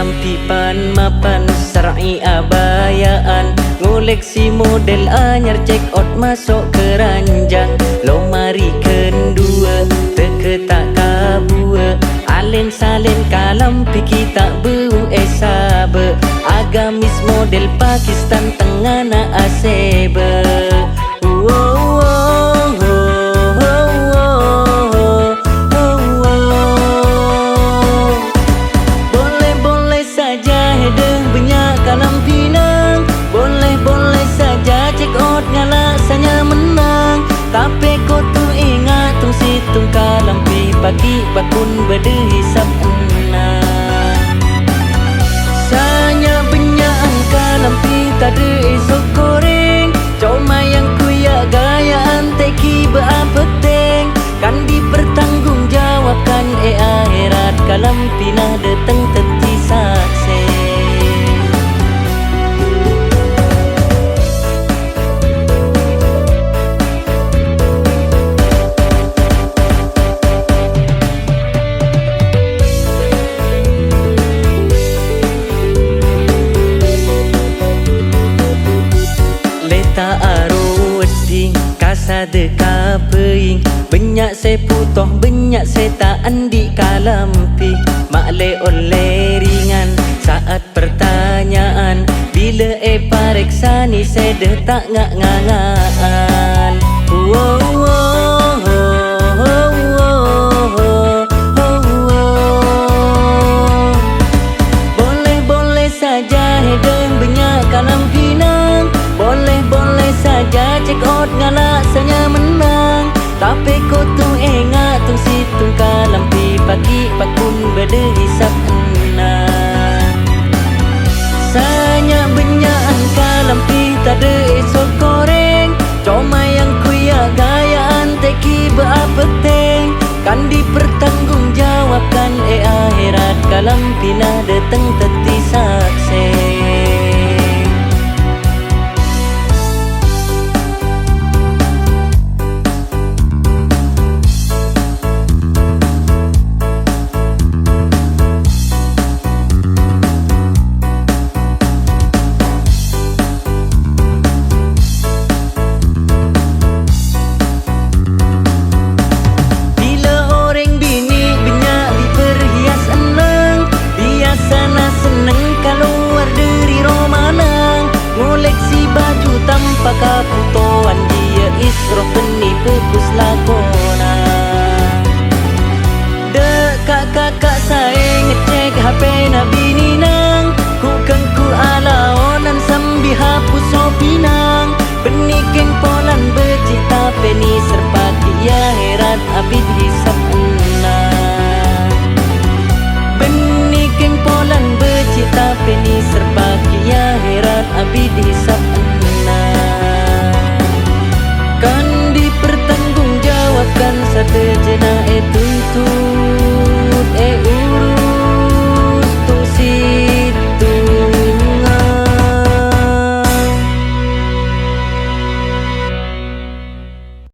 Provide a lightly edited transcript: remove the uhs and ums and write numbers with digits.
lampi pan mapan sarai abayaan, ngoleksi model anyar check out masuk keranjang, lomari kendua teke tak kabua, alen salen kalampi kita beung sabe, agamis model Pakistan tengana asebe. Tapi kau tu ingat tung situng kalampi pagi bakun berdehisap enang. Sanya benyaan kalampi tak ada esok goreng, cuma yang kuya gayaan teki beapeteng, kan dipertanggungjawabkan akhirat kalampi nah datang teti saksi. Tak aruweding kasade kapeing, banyak saya putoh banyak saya tak andi kalampi, makle oleh ringan saat pertanyaan, bila pareksa ni saya dah tak ngak-ngangaan. Boleh-boleh saja hedeng banyak kalampi nang, boleh saja check out ngalasanya menang, tapi kau tu ingat tung situng kalampi pagi pakun berdehisap enang. Sanya benyaan kalampi tak ada esok goreng, cuma yang kuya gayaan teki beapeteng, kan dipertanggungjawabkan akhirat kalampi nah datang teti saksi. Tanpa kaputoan dia isroh benih pupus lakona. Dekat kakak saya ngecek HP Nabi Ninang, ku kengku alaonan sambi hapus opinang, benih keng polan becita peni serpati ya herat abid